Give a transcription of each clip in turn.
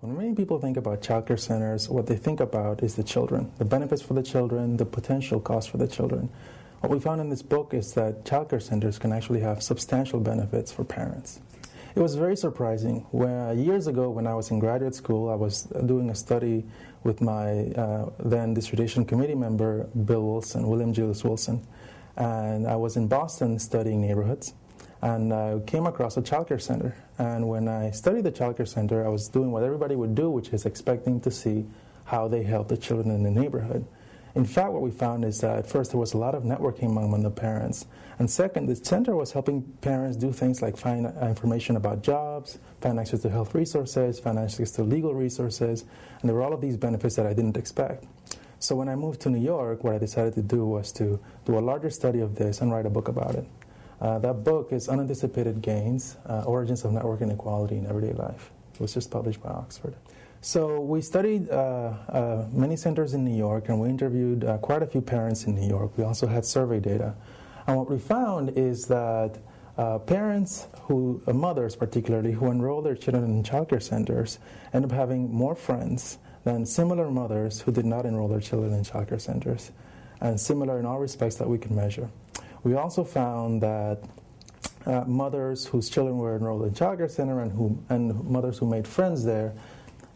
When many people think about childcare centers, what they think about is the children, the benefits for the children, the potential cost for the children. What we found in this book is that childcare centers can actually have substantial benefits for parents. It was very surprising. Years ago, when I was in graduate school, I was doing a study with my then dissertation committee member, William Julius Wilson, and I was in Boston studying neighborhoods. And I came across a childcare center. And when I studied the childcare center, I was doing what everybody would do, which is expecting to see how they help the children in the neighborhood. In fact, what we found is that first, there was a lot of networking among the parents. And second, the center was helping parents do things like find information about jobs, find access to health resources, find access to legal resources. And there were all of these benefits that I didn't expect. So when I moved to New York, what I decided to do was to do a larger study of this and write a book about it. That book is Unanticipated Gains, Origins of Network Inequality in Everyday Life. It was just published by Oxford. So we studied many centers in New York, and we interviewed quite a few parents in New York. We also had survey data. And what we found is that parents, mothers particularly, who enroll their children in childcare centers end up having more friends than similar mothers who did not enroll their children in childcare centers, and similar in all respects that we can measure. We also found that mothers whose children were enrolled in childcare center and mothers who made friends there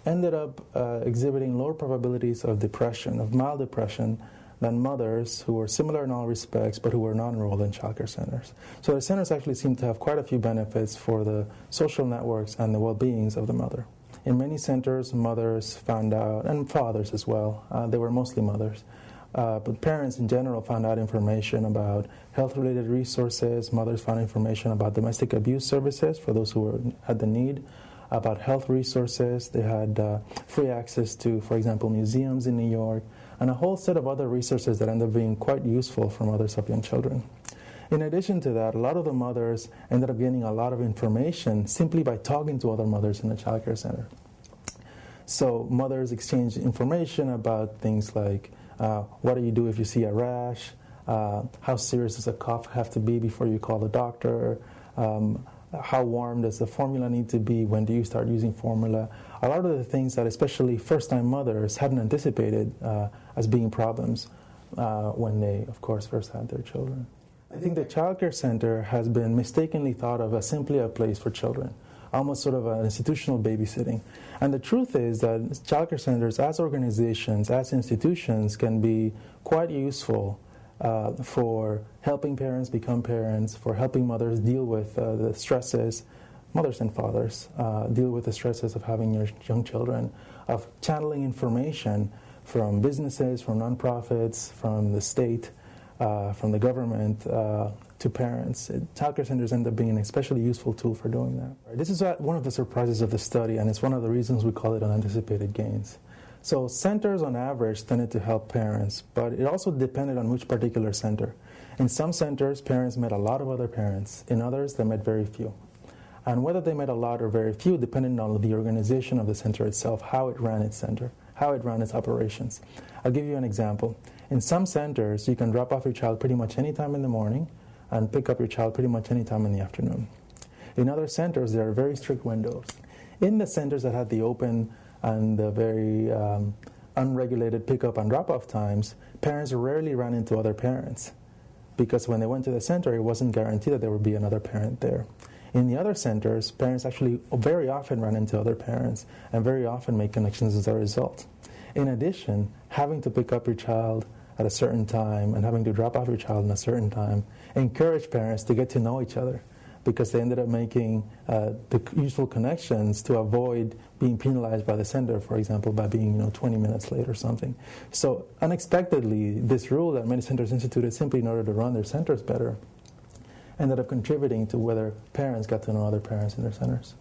ended up exhibiting lower probabilities of depression, of mild depression, than mothers who were similar in all respects but who were not enrolled in childcare centers. So the centers actually seem to have quite a few benefits for the social networks and the well-beings of the mother. In many centers, mothers found out, and fathers as well, they were mostly mothers, but parents in general found out information about health-related resources. Mothers found information about domestic abuse services for those who had the need, about health resources. They had free access to, for example, museums in New York, and a whole set of other resources that ended up being quite useful for mothers of young children. In addition to that, a lot of the mothers ended up gaining a lot of information simply by talking to other mothers in the childcare center. So mothers exchanged information about things like what do you do if you see a rash? How serious does a cough have to be before you call the doctor? How warm does the formula need to be? When do you start using formula? A lot of the things that especially first-time mothers hadn't anticipated as being problems when they, of course, first had their children. I think the childcare center has been mistakenly thought of as simply a place for children, almost sort of an institutional babysitting. And the truth is that childcare centers as organizations, as institutions, can be quite useful for helping parents become parents, for helping mothers deal with the stresses, mothers and fathers, deal with the stresses of having your young children, of channeling information from businesses, from nonprofits, from the state, from the government to parents. Childcare centers end up being an especially useful tool for doing that. This is one of the surprises of the study, and it's one of the reasons we call it unanticipated gains. So centers on average tended to help parents, but it also depended on which particular center. In some centers, parents met a lot of other parents. In others, they met very few. And whether they met a lot or very few depended on the organization of the center itself, how it ran its center, how it ran its operations. I'll give you an example. In some centers, you can drop off your child pretty much any time in the morning and pick up your child pretty much any time in the afternoon. In other centers, there are very strict windows. In the centers that had the open and the very unregulated pickup and drop-off times, parents rarely ran into other parents because when they went to the center, it wasn't guaranteed that there would be another parent there. In the other centers, parents actually very often run into other parents and very often make connections as a result. In addition, having to pick up your child at a certain time and having to drop off your child in a certain time encouraged parents to get to know each other because they ended up making the useful connections to avoid being penalized by the center, for example, by being 20 minutes late or something. So unexpectedly, this rule that many centers instituted simply in order to run their centers better ended up contributing to whether parents got to know other parents in their centers.